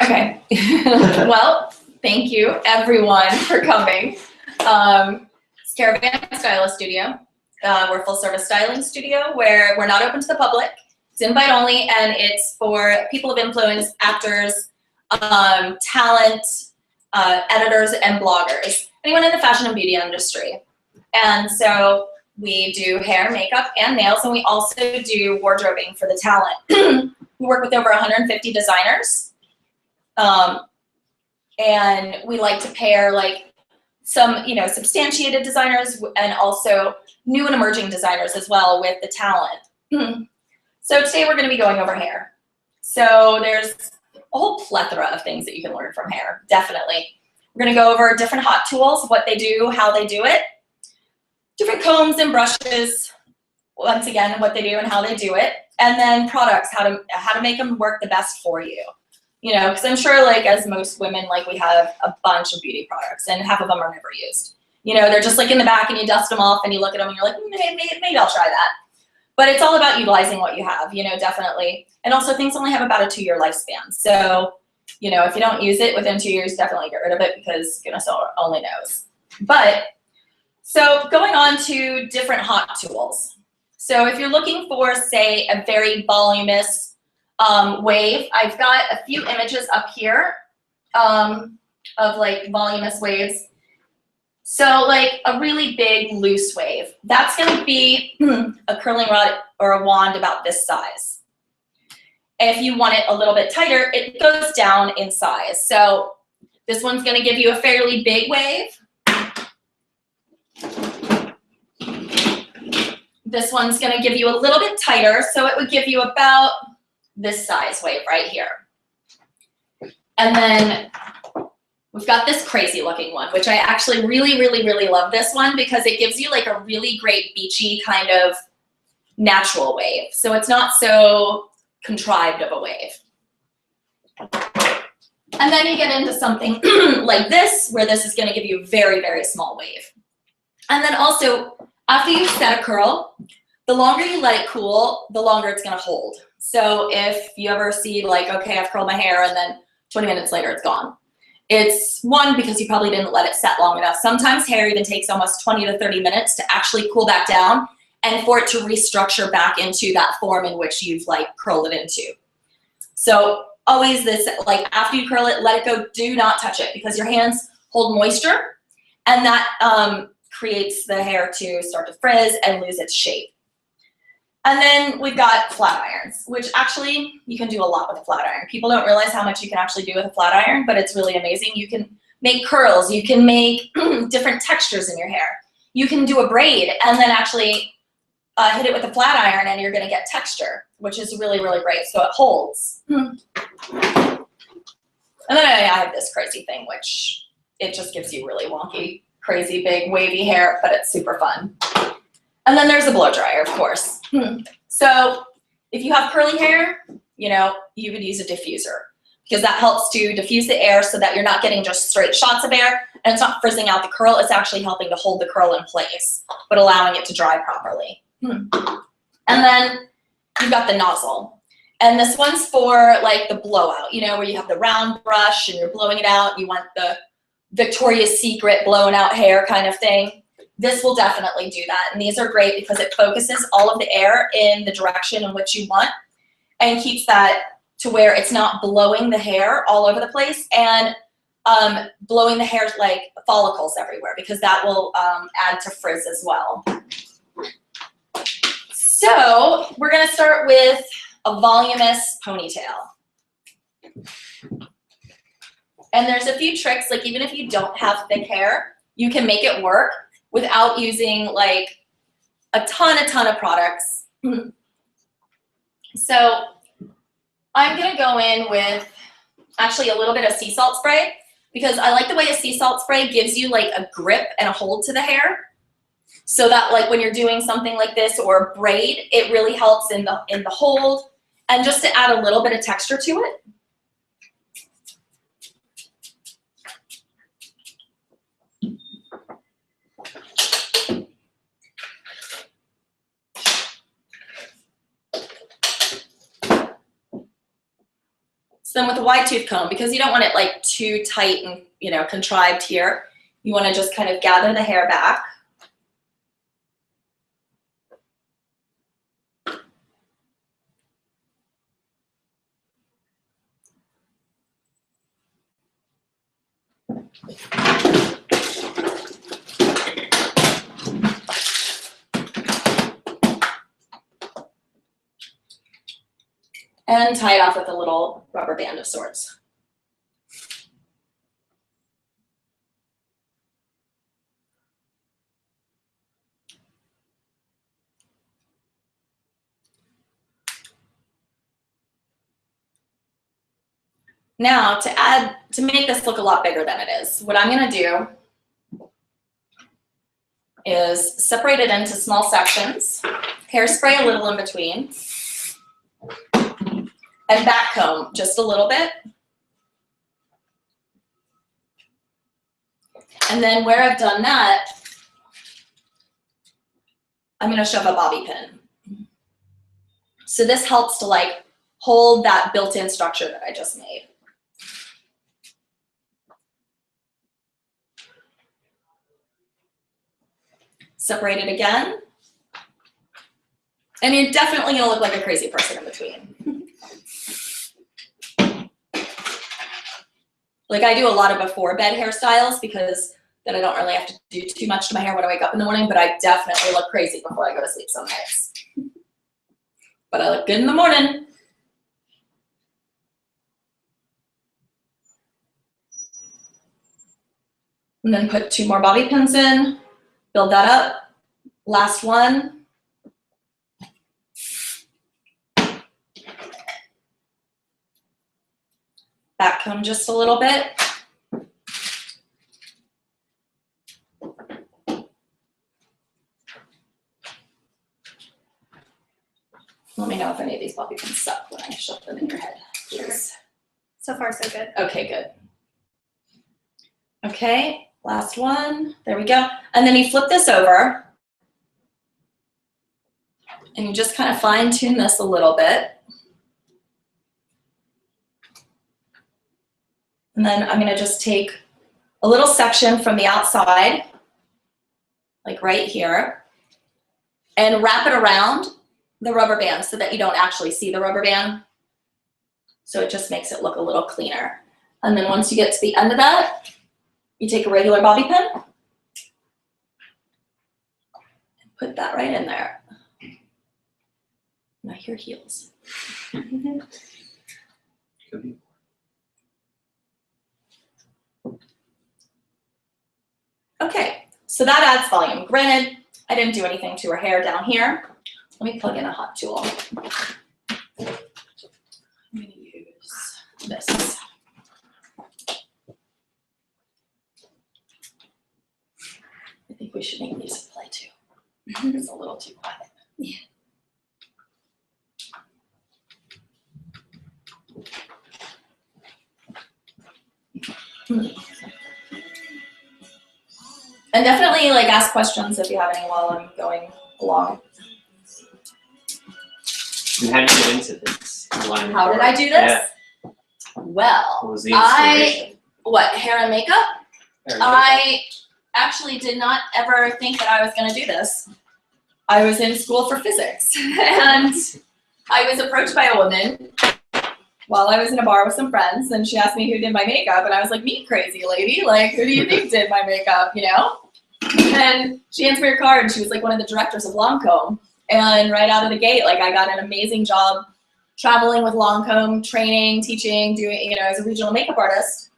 Okay. Well, thank you everyone for coming. It's Caravan Stylist Studio. We're a full service styling studio where we're not open to the public. It's invite only, and it's for people of influence, actors, talent, editors, and bloggers. Anyone in the fashion and beauty industry. And so we do hair, makeup, and nails, and we also do wardrobing for the talent. We work with over 150 designers. And we like to pair like some, substantiated designers and also new and emerging designers as well with the talent. So today we're going to be going over hair. So there's a whole plethora of things that you can learn from hair, definitely. We're going to go over different hot tools, what they do, how they do it, different combs and brushes, once again, what they do and how they do it, and then products, how to make them work the best for you. Because I'm sure, like, as most women, like, we have a bunch of beauty products, and half of them are never used. They're just, like, in the back, and you dust them off, and you look at them, and you're like, maybe I'll try that. But it's all about utilizing what you have, definitely. And also, things only have about a 2-year lifespan. So, if you don't use it within 2 years, definitely get rid of it because goodness only knows. But, so going on to different hot tools. So if you're looking for, say, a very voluminous wave, I've got a few images up here of like voluminous waves. So like a really big loose wave, that's going to be a curling rod or a wand about this size. If you want it a little bit tighter, it goes down in size. So this one's going to give you a fairly big wave. This one's going to give you a little bit tighter, so it would give you about this size wave right here. And then we've got this crazy looking one, which I actually really, really, really love this one because it gives you like a really great beachy kind of natural wave. So it's not so contrived of a wave. And then you get into something like this, where this is going to give you a very, very small wave. And then also, after you set a curl, the longer you let it cool, the longer it's going to hold. So if you ever see like, okay, I've curled my hair and then 20 minutes later it's gone. It's one, because you probably didn't let it set long enough. Sometimes hair even takes almost 20 to 30 minutes to actually cool back down and for it to restructure back into that form in which you've like curled it into. So always this, like after you curl it, let it go, do not touch it because your hands hold moisture and that creates the hair to start to frizz and lose its shape. And then we've got flat irons, which actually you can do a lot with a flat iron. People don't realize how much you can actually do with a flat iron, but it's really amazing. You can make curls, you can make different textures in your hair. You can do a braid and then actually hit it with a flat iron and you're gonna get texture, which is really, really great, so it holds. And then I have this crazy thing, which it just gives you really wonky, crazy, big, wavy hair, but it's super fun. And then there's a blow dryer, of course. So if you have curly hair, you could use a diffuser because that helps to diffuse the air so that you're not getting just straight shots of air and it's not frizzing out the curl. It's actually helping to hold the curl in place, but allowing it to dry properly. And then you've got the nozzle. And this one's for like the blowout, where you have the round brush and you're blowing it out. You want the Victoria's Secret blown out hair kind of thing. This will definitely do that. And these are great because it focuses all of the air in the direction in which you want and keeps that to where it's not blowing the hair all over the place and blowing the hair like follicles everywhere because that will add to frizz as well. So we're going to start with a voluminous ponytail. And there's a few tricks, like even if you don't have thick hair, you can make it work without using like a ton of products. So I'm gonna go in with actually a little bit of sea salt spray because I like the way a sea salt spray gives you like a grip and a hold to the hair so that like when you're doing something like this or a braid, it really helps in the hold and just to add a little bit of texture to it. So then with a wide tooth comb, because you don't want it like too tight and, you know, contrived here, you want to just kind of gather the hair back. And tie it off with a little rubber band of sorts. Now, to make this look a lot bigger than it is, what I'm gonna do is separate it into small sections, hairspray a little in between, and back comb just a little bit. And then where I've done that, I'm gonna shove a bobby pin. So this helps to like hold that built-in structure that I just made. Separate it again. And you're definitely gonna look like a crazy person in between. Like I do a lot of before bed hairstyles because then I don't really have to do too much to my hair when I wake up in the morning, but I definitely look crazy before I go to sleep some nights. But I look good in the morning. And then put 2 more bobby pins in, build that up. Last one. Back comb just a little bit. Let me know if any of these bobby pins suck when I shove them in your head, please. So far, so good. Okay, good. Okay, last one. There we go. And then you flip this over. And you just kind of fine tune this a little bit. And then I'm gonna just take a little section from the outside, like right here, and wrap it around the rubber band so that you don't actually see the rubber band. So it just makes it look a little cleaner. And then once you get to the end of that, you take a regular bobby pin and put that right in there. Now your heels. Okay, so that adds volume. Granted, I didn't do anything to her hair down here. Let me plug in a hot tool. I'm gonna use this. I think we should make music play too. It's a little too quiet. Yeah. And definitely like ask questions if you have any while I'm going along. And how did you get into this? How did I do this? Yeah. Well, What was the inspiration? Hair and makeup? I actually did not ever think that I was going to do this. I was in school for physics and I was approached by a woman while I was in a bar with some friends, and she asked me who did my makeup, and I was like, me, crazy lady, like, who do you think did my makeup, you know? And she answered her card, and she was like one of the directors of Lancome. And right out of the gate, like I got an amazing job traveling with Lancome, training, teaching, doing, you know, as a regional makeup artist.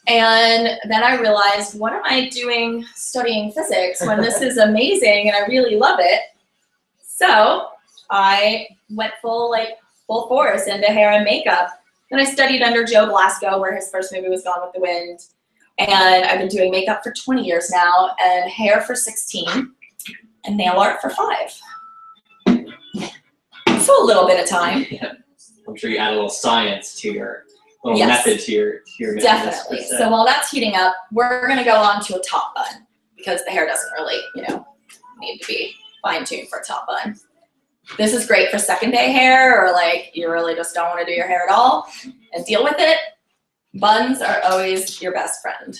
And then I realized, what am I doing studying physics when this is amazing and I really love it? So I went full force into hair and makeup. Then I studied under Joe Blasco, where his first movie was Gone with the Wind. And I've been doing makeup for 20 years now, and hair for 16, and nail art for 5. So a little bit of time. Yeah. I'm sure you add a little science to your little Yes. method to your Definitely. So while that's heating up, we're gonna go on to a top bun because the hair doesn't really, you know, need to be fine-tuned for a top bun. This is great for second day hair, or like you really just don't want to do your hair at all and deal with it. Buns are always your best friend.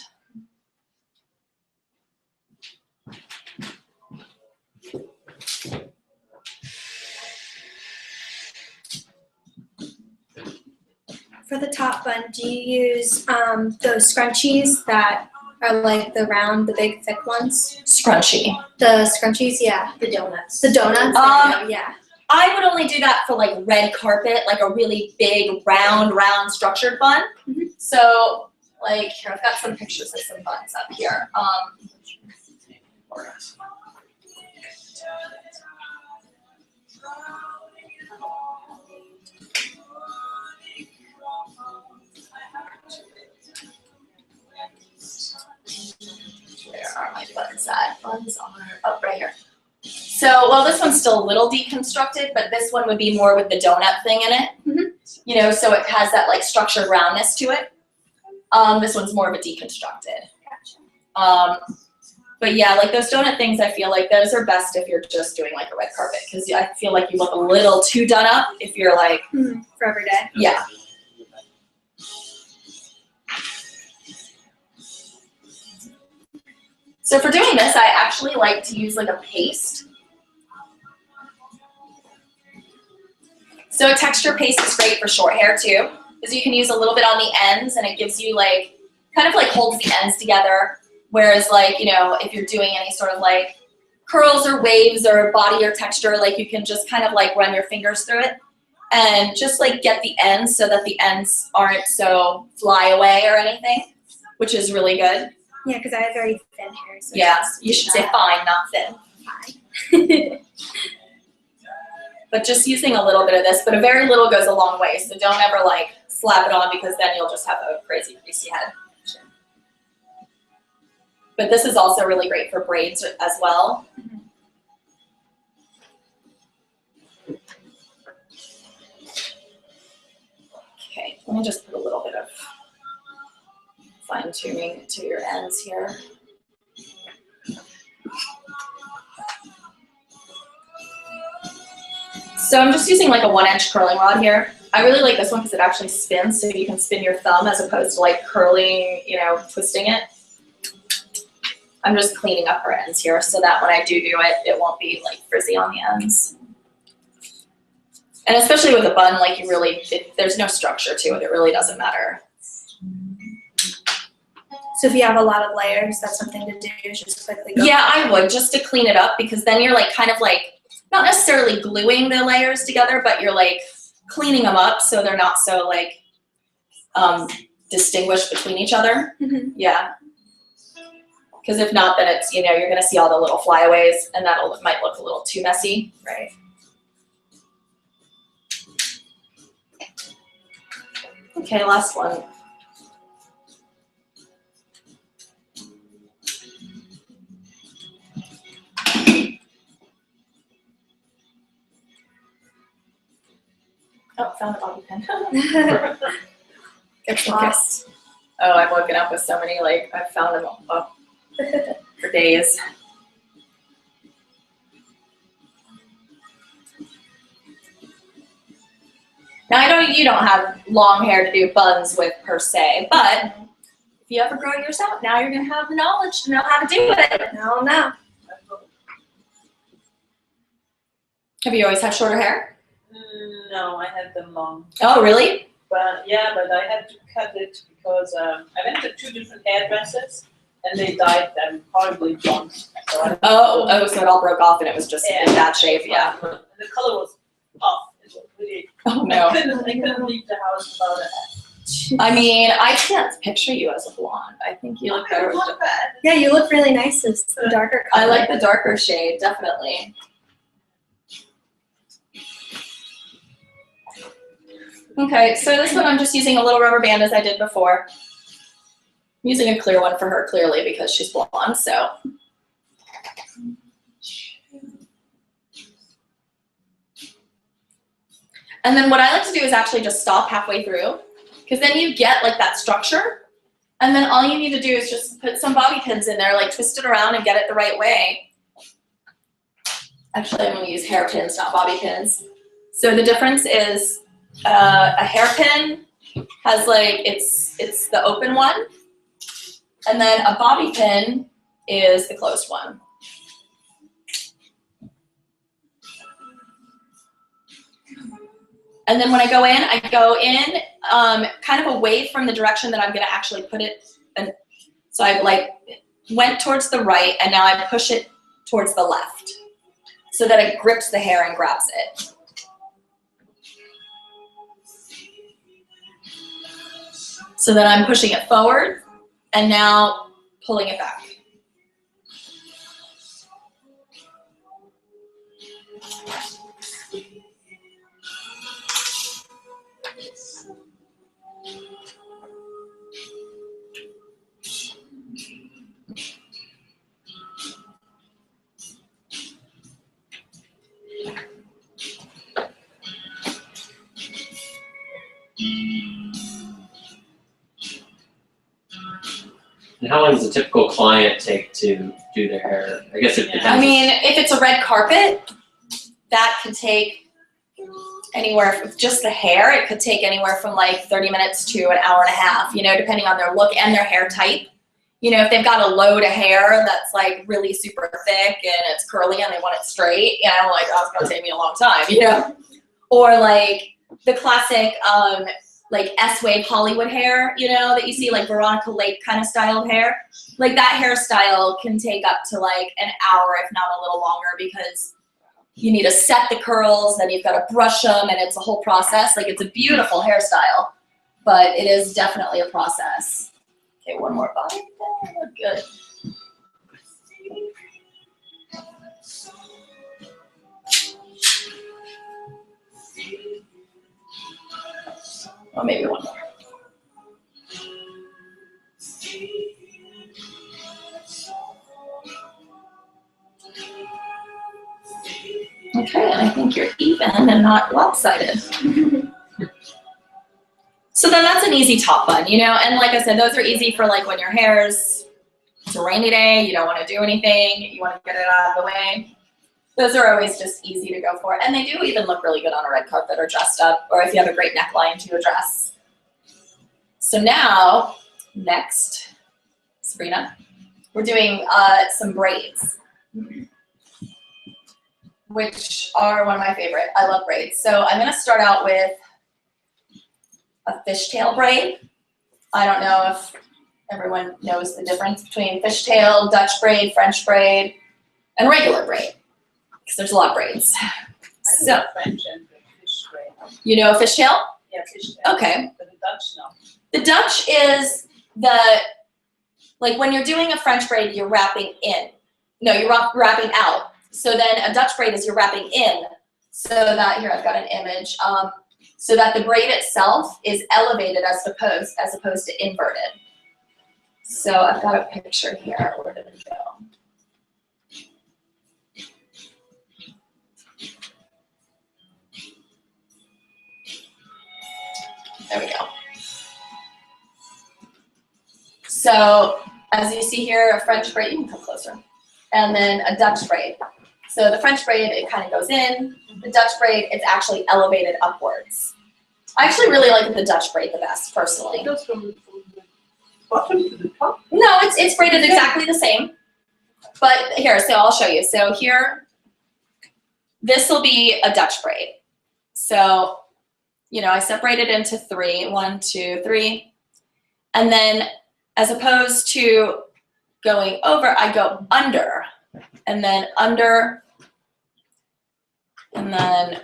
For the top bun, do you use those scrunchies that are like the round, the big, thick ones? Scrunchy. The scrunchies, yeah. The donuts. The donuts? Yeah. I would only do that for like red carpet, like a really big, round structured bun. Mhm. So like here, I've got some pictures of some buns up here. Where are my buns at? Buns are up right here. So, well, this one's still a little deconstructed, but this one would be more with the donut thing in it. Mhm. You know, so it has that like structured roundness to it. This one's more of a deconstructed. But yeah, like those donut things, I feel like those are best if you're just doing like a red carpet, because I feel like you look a little too done up if you're like, For every day. yeah. So for doing this, I actually like to use like a paste. So a texture paste is great for short hair too, because you can use a little bit on the ends and it gives you like, kind of like holds the ends together. Whereas like, you know, if you're doing any sort of like curls or waves or body or texture, like you can just kind of like run your fingers through it and just like get the ends so that the ends aren't so fly away or anything, which is really good. Yeah, because I have very thin hair. So Yeah, you should say fine, not thin. fine. But just using a little bit of this, but a very little goes a long way. So don't ever like slap it on, because then you'll just have a crazy greasy head. But this is also really great for braids as well. Okay, let me just put a little bit of fine tuning to your ends here. So I'm just using like a 1-inch curling rod here. I really like this one because it actually spins, so you can spin your thumb as opposed to like curling, you know, twisting it. I'm just cleaning up her ends here so that when I do it, it won't be like frizzy on the ends. And especially with a bun, like you really, there's no structure to it. It really doesn't matter. So if you have a lot of layers, that's something to do, is just quickly go. Yeah, I would, just to clean it up, because then you're like kind of like, not necessarily gluing the layers together, but you're like cleaning them up so they're not so like distinguished between each other. Mhm. Yeah. Because if not, then it's, you know, you're gonna see all the little flyaways and that might look a little too messy. Right. Okay, last one. Oh, found a bobby pin. Gets lost. Oh, I've woken up with so many, like, I've found them up for days. Now, I know you don't have long hair to do buns with per se, but if you ever grow yours out, now you're gonna have the knowledge to know how to do it. No, no. Have you always had shorter hair? No, I had them long. Oh, really? But yeah, but I had to cut it because I went to 2 different hairdressers and they dyed them horribly blonde. So So it all broke off and it was just in bad shape, yeah. And the color was off. It was really. Oh, no. I couldn't leave the house without it. I mean, I can't picture you as a blonde. I think you look better with Not bad. Yeah, you look really nice as the darker color. I like the darker shade, definitely. Okay, so this one I'm just using a little rubber band as I did before. I'm using a clear one for her clearly because she's blonde, so. And then what I like to do is actually just stop halfway through, because then you get like that structure. And then all you need to do is just put some bobby pins in there, like twist it around and get it the right way. Actually, I'm gonna use hairpins, not bobby pins. So the difference is a hairpin has like, it's the open one, and then a bobby pin is the closed one. And then when I go in kind of away from the direction that I'm gonna actually put it. And so I like went towards the right, and now I push it towards the left so that it grips the hair and grabs it. So then I'm pushing it forward and now pulling it back. And how long does a typical client take to do their hair? I guess it depends. I mean, if it's a red carpet, that could take anywhere from just the hair, it could take anywhere from like 30 minutes to an hour and a half, you know, depending on their look and their hair type. You know, if they've got a load of hair that's like really super thick and it's curly and they want it straight, you know, like, oh, it's gonna take me a long time, you know? Or like the classic, like S-wave Hollywood hair, you know, that you see like Veronica Lake kind of styled hair. Like that hairstyle can take up to like an hour, if not a little longer, because you need to set the curls, then you've got to brush them, and it's a whole process. Like it's a beautiful hairstyle, but it is definitely a process. Okay, one more body. Good. Or maybe one more. Okay, and I think you're even and not lopsided. So then that's an easy top bun, you know, and like I said, those are easy for like when your hair's, it's a rainy day, you don't want to do anything, you want to get it out of the way. Those are always just easy to go for. And they do even look really good on a red carpet or dressed up, or if you have a great neckline to a dress. So now, next, Sabrina, we're doing some braids, which are one of my favorite. I love braids. So I'm gonna start out with a fishtail braid. I don't know if everyone knows the difference between fishtail, Dutch braid, French braid, and regular braid, because there's a lot of braids. I know French and fish braid. You know a fishtail? Yeah, fishtail. Okay. But the Dutch, no. The Dutch is like when you're doing a French braid, you're wrapping in. No, you're wrapping out. So then a Dutch braid is you're wrapping in. So that, here I've got an image. So that the braid itself is elevated as opposed to inverted. So I've got a picture here. Where did it go? There we go. So as you see here, a French braid, you can come closer, and then a Dutch braid. So the French braid, it kind of goes in. The Dutch braid, it's actually elevated upwards. I actually really like the Dutch braid the best, personally. It goes from the bottom to the top. No, it's braided exactly the same. But here, so I'll show you. So here, this will be a Dutch braid. So, you know, I separate it into three, 1, 2, 3. And then as opposed to going over, I go under, and then under, and then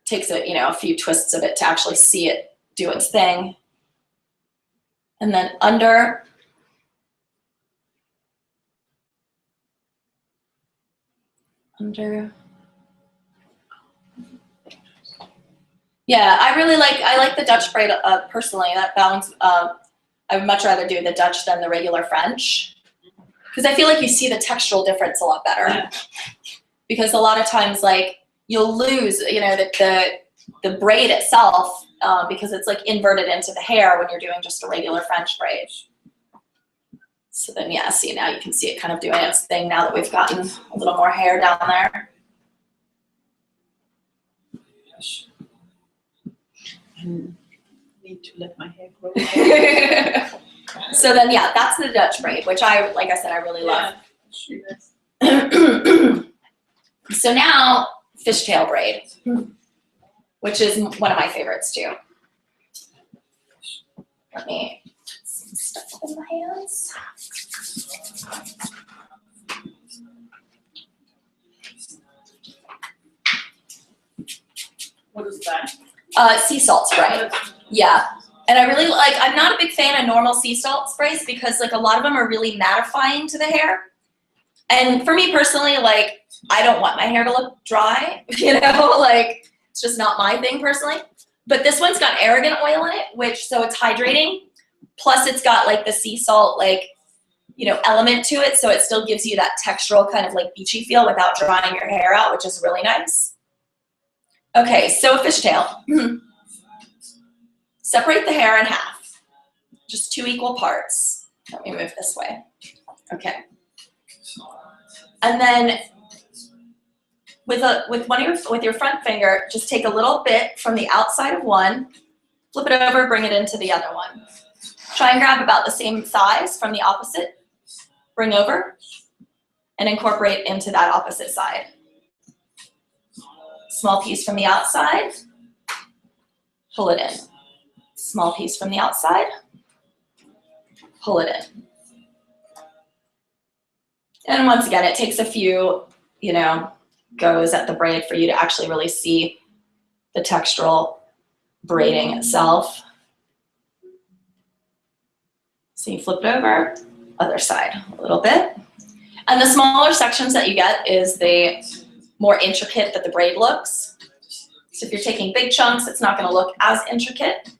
takes it, you know, a few twists of it to actually see it do its thing. And then under, under. Yeah, I like the Dutch braid personally. That balance, I would much rather do the Dutch than the regular French, because I feel like you see the textural difference a lot better. Yeah. Because a lot of times, like, you'll lose, you know, the braid itself because it's like inverted into the hair when you're doing just a regular French braid. So then, yeah, see, now you can see it kind of doing its thing now that we've gotten a little more hair down there. Need to let my hair grow. So then, yeah, that's the Dutch braid, which like I said, I really love. So now, fishtail braid, which is one of my favorites too. Let me put some stuff in my hands. What is that? Sea salt spray. Yeah. And I really I'm not a big fan of normal sea salt sprays because like a lot of them are really mattifying to the hair. And for me personally, like I don't want my hair to look dry, you know, like it's just not my thing personally. But this one's got argan oil in it, so it's hydrating. Plus it's got like the sea salt, like, you know, element to it. So it still gives you that textural kind of like beachy feel without drying your hair out, which is really nice. Okay, so a fishtail. Separate the hair in half, just 2 equal parts. Let me move this way. Okay. And then with your front finger, just take a little bit from the outside of one, flip it over, bring it into the other one. Try and grab about the same size from the opposite, bring over, and incorporate into that opposite side. Small piece from the outside, pull it in. Small piece from the outside, pull it in. And once again, it takes a few, you know, goes at the braid for you to actually really see the textural braiding itself. So you flip it over, other side a little bit. And the smaller sections that you get is the more intricate that the braid looks. So if you're taking big chunks, it's not going to look as intricate.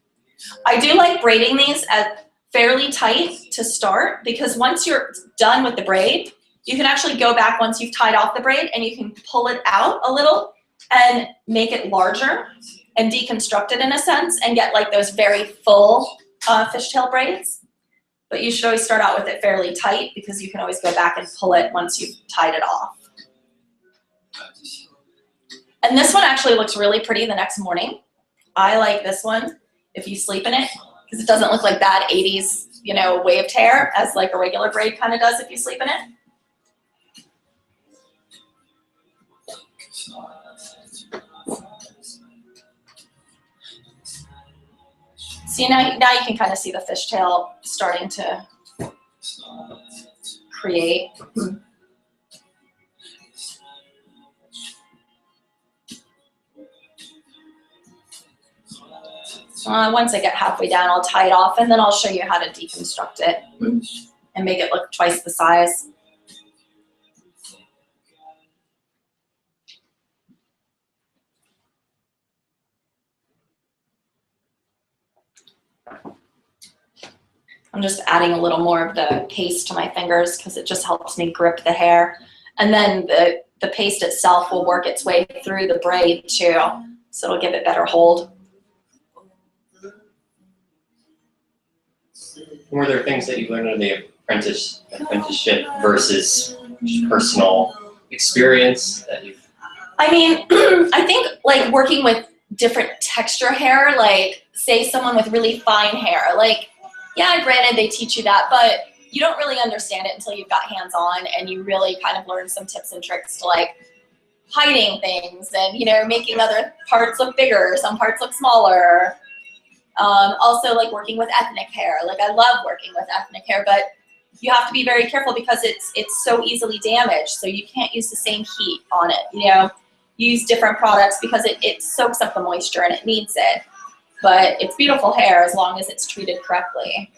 I do like braiding these at fairly tight to start because once you're done with the braid, you can actually go back once you've tied off the braid and you can pull it out a little and make it larger and deconstruct it in a sense and get like those very full fishtail braids. But you should always start out with it fairly tight because you can always go back and pull it once you've tied it off. And this one actually looks really pretty the next morning. I like this one if you sleep in it because it doesn't look like that 80s, you know, waved hair as like a regular braid kind of does if you sleep in it. See, now you can kind of see the fishtail starting to create. Once I get halfway down, I'll tie it off and then I'll show you how to deconstruct it and make it look twice the size. I'm just adding a little more of the paste to my fingers because it just helps me grip the hair. And then the paste itself will work its way through the braid too, so it'll give it better hold. Were there things that you learned in the apprenticeship versus personal experience that you've? I mean, I think like working with different texture hair, like say someone with really fine hair, like yeah, granted they teach you that, but you don't really understand it until you've got hands-on and you really kind of learn some tips and tricks to like hiding things and, you know, making other parts look bigger, some parts look smaller. Also like working with ethnic hair. Like I love working with ethnic hair, but you have to be very careful because it's so easily damaged. So you can't use the same heat on it, you know, use different products because it soaks up the moisture and it needs it. But it's beautiful hair as long as it's treated correctly.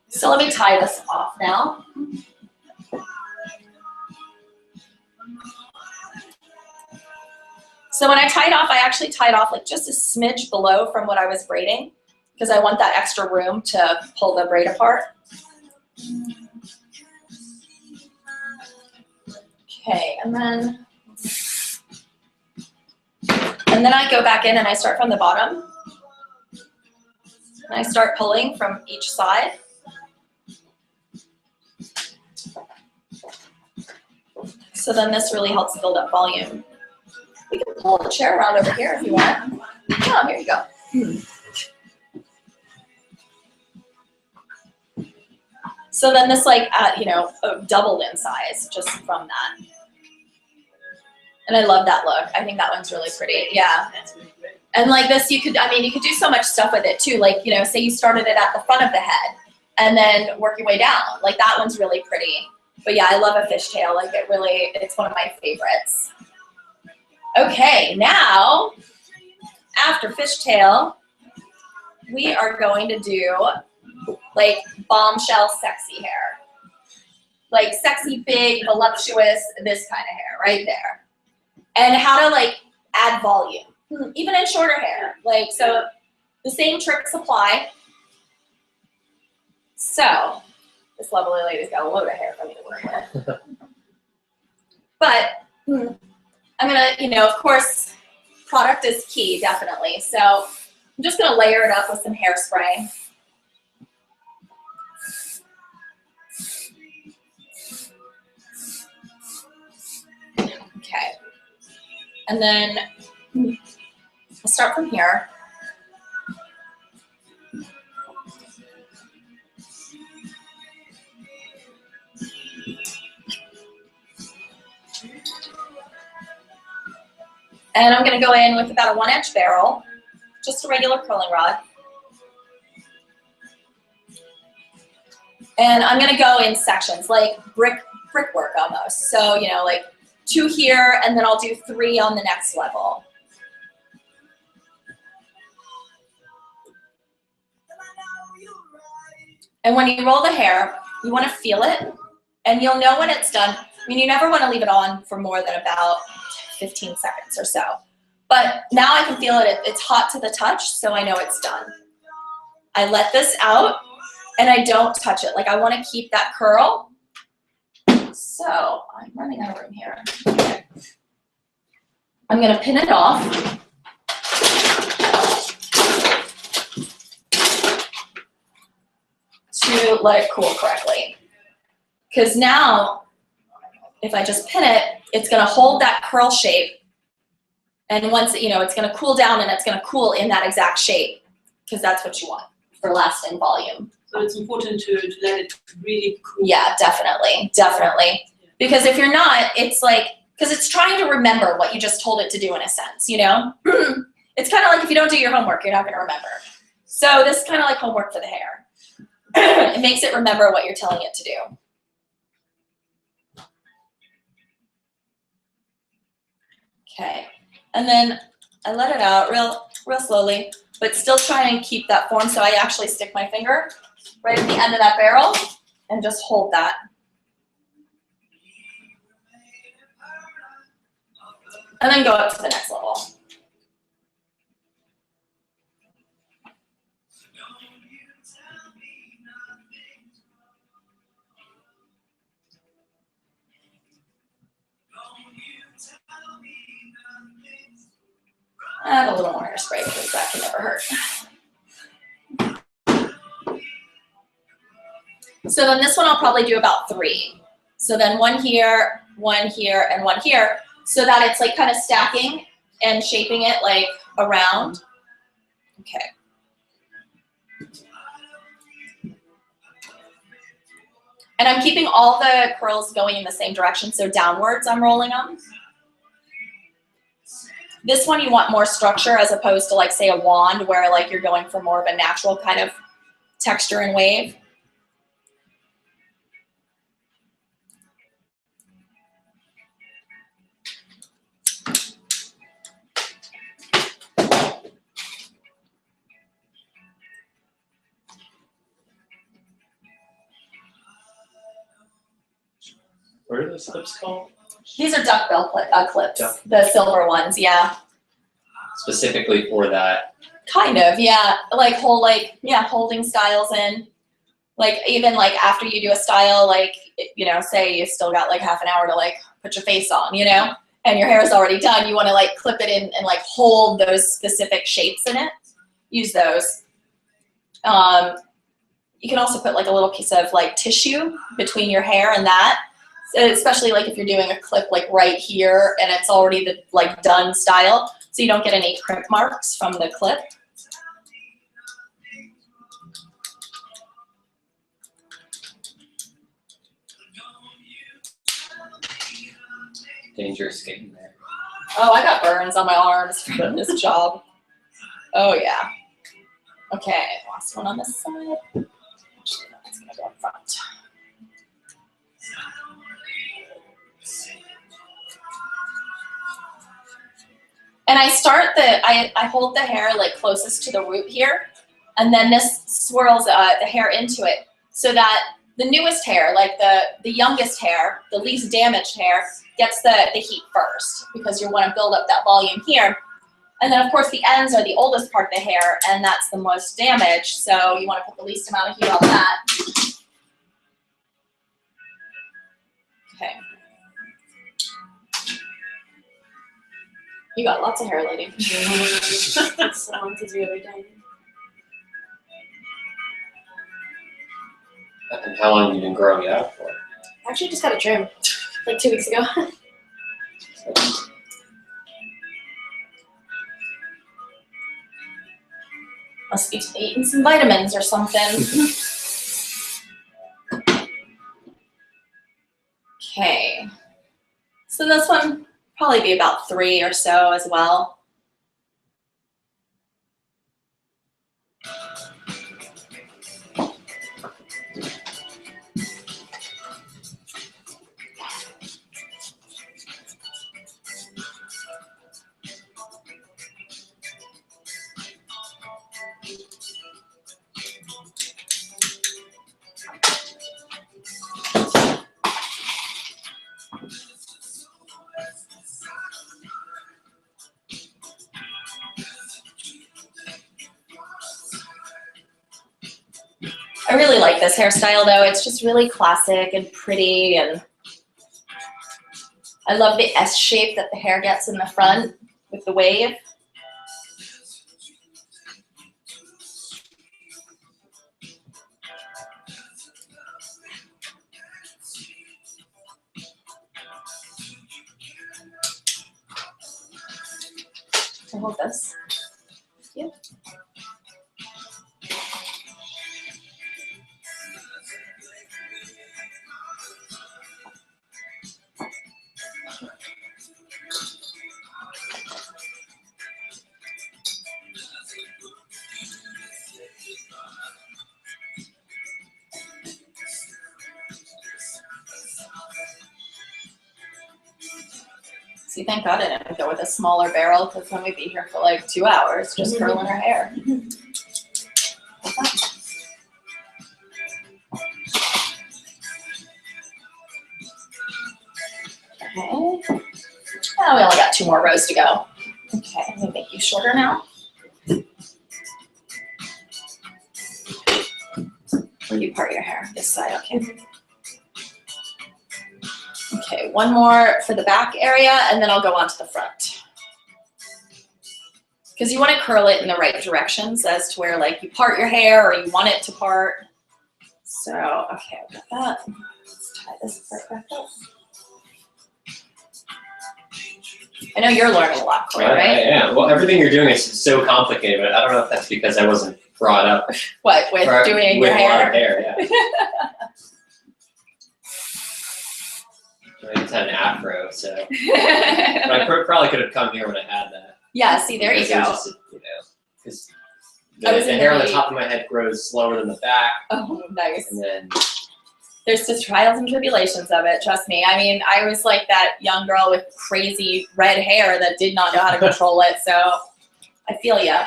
So let me tie this off now. So when I tie it off, I actually tie it off like just a smidge below from what I was braiding because I want that extra room to pull the braid apart. Okay, and then I go back in and I start from the bottom. And I start pulling from each side. So then this really helps build up volume. We can pull the chair around over here if you want. Oh, here you go. So then this like, doubled in size just from that. And I love that look. I think that one's really pretty. Yeah. That's really great. And like this, you could do so much stuff with it too. Like, say you started it at the front of the head and then work your way down. Like that one's really pretty. But yeah, I love a fishtail. Like it's one of my favorites. Okay, now after fishtail, we are going to do like bombshell sexy hair. Like sexy, big, voluptuous, this kind of hair right there. And how to like add volume, even in shorter hair. Like, so the same tricks apply. So this lovely lady's got a load of hair for me to work with. But I'm gonna, of course, product is key, definitely. So I'm just gonna layer it up with some hairspray. Okay. And then I'll start from here. And I'm going to go in with about a 1-inch barrel, just a regular curling rod. And I'm going to go in sections, like brickwork almost. So, like 2 here, and then I'll do 3 on the next level. And when you roll the hair, you want to feel it, and you'll know when it's done. You never want to leave it on for more than about 15 seconds or so. But now I can feel it. It's hot to the touch, so I know it's done. I let this out, and I don't touch it. Like, I want to keep that curl. So I'm running out of room here. Okay. I'm going to pin it off. To let it cool correctly. Because now, if I just pin it, it's going to hold that curl shape. And once, it's going to cool down, and it's going to cool in that exact shape, because that's what you want for lasting volume. So it's important to let it really cool. Yeah, definitely, definitely. Because if you're not, it's like, because it's trying to remember what you just told it to do in a sense, It's kind of like if you don't do your homework, you're not going to remember. So this is kind of like homework for the hair. It makes it remember what you're telling it to do. Okay, and then I let it out real slowly, but still try and keep that form. So I actually stick my finger right at the end of that barrel and just hold that. And then go up to the next level. Add a little more hairspray because that can never hurt. So then this one I'll probably do about 3. So then 1 here, 1 here, and 1 here, so that it's like kind of stacking and shaping it like around. Okay. And I'm keeping all the curls going in the same direction, so downwards I'm rolling them. This one you want more structure as opposed to like say a wand where like you're going for more of a natural kind of texture and wave. What are those clips called? These are duckbill clips, Duck. the silver ones, yeah. Specifically for that. Kind of, yeah. Like holding styles in. Like even like after you do a style, like, say you still got like half an hour to like put your face on, and your hair is already done, you want to like clip it in and like hold those specific shapes in it. Use those. You can also put like a little piece of like tissue between your hair and that So especially like if you're doing a clip like right here and it's already the like done style, so you don't get any crimp marks from the clip. Dangerous getting there. Oh, I got burns on my arms from this job. Oh yeah. Okay, last one on this side. Actually, no, it's gonna go up front. And I start I hold the hair like closest to the root here, and then this swirls the hair into it so that the newest hair, like the youngest hair, the least damaged hair, gets the heat first because you want to build up that volume here. And then of course the ends are the oldest part of the hair and that's the most damaged, so you want to put the least amount of heat on that. Okay. You got lots of hair, lady. It's long to do every day. And how long have you been growing it out for? Actually, just got a trim like 2 weeks ago. Must be eating some vitamins or something. Okay. So this one probably be about 3 or so as well. I really like this hairstyle though. It's just really classic and pretty, and I love the S shape that the hair gets in the front with the wave. I hold this. Yep. See, thank God I didn't go with a smaller barrel because then we'd be here for like 2 hours just curling her hair. Okay. Oh, we only got 2 more rows to go. Okay, let me make you shorter now. Where do you part your hair? This side, okay. Okay, 1 more for the back area, and then I'll go on to the front. Because you want to curl it in the right directions as to where like you part your hair or you want it to part. So, okay, I've got that. Let's tie this part back up. I know you're learning a lot, Corey, right? I am. Well, everything you're doing is so complicated, but I don't know if that's because I wasn't brought up What, with doing with your a lot of hair? hair, yeah. I just had an afro, so but I probably could have come here when I had that. Yeah, see, there you Because it was go. just, you know, because I was the in hair on the the top of my head grows slower than the back, Oh, nice. and then There's just trials and tribulations of it, trust me. I mean, I was like that young girl with crazy red hair that did not know how to control it, so I feel ya.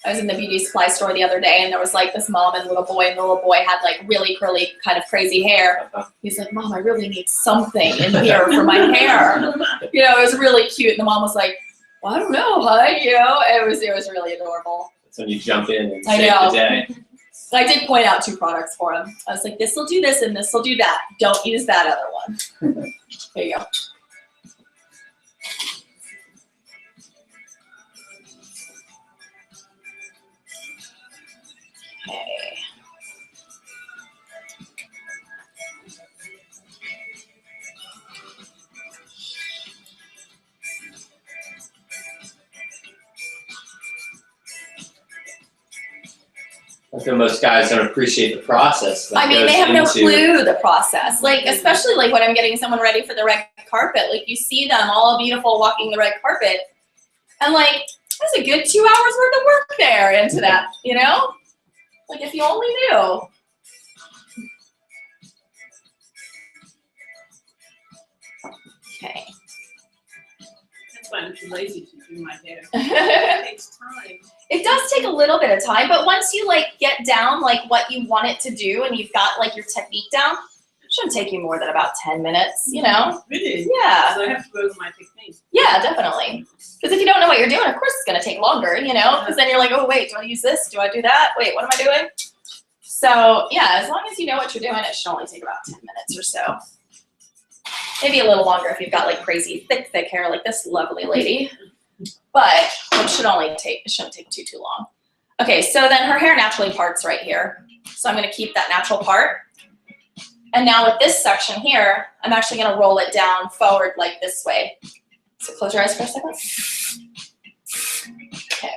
I was in the beauty supply store the other day and there was like this mom and little boy, and the little boy had like really curly kind of crazy hair. He's like, Mom, I really need something in here for my hair. You know, it was really cute, and the mom was like, well, I don't know, hun. You know, it was really adorable. that's when you jump in and I save know. the day. So I did point out 2 products for him. I was like, this will do this and this will do that. Don't use that other one. There you go. Okay. I feel most guys don't appreciate the process. That I mean, goes they have no into- clue the process. Like, especially like when I'm getting someone ready for the red carpet, like you see them all beautiful walking the red carpet, and like there's a good 2 hours worth of work there into that, you know? Like if you only knew. Okay. That's why I'm too lazy to do my hair. It takes time. It does take a little bit of time, but once you like get down like what you want it to do and you've got like your technique down, it shouldn't take you more than about 10 minutes, you know? Really? Yeah. So I have to work on my technique. Yeah, definitely. Because if you don't know what you're doing, of course it's gonna take longer, you know? Because then you're like, oh wait, do I use this? Do I do that? Wait, what am I doing? So yeah, as long as you know what you're doing, it should only take about 10 minutes or so. Maybe a little longer if you've got like crazy thick hair like this lovely lady. But it shouldn't take too long. Okay, so then her hair naturally parts right here. So I'm gonna keep that natural part. And now with this section here, I'm actually gonna roll it down forward like this way. So close your eyes for a second. Okay.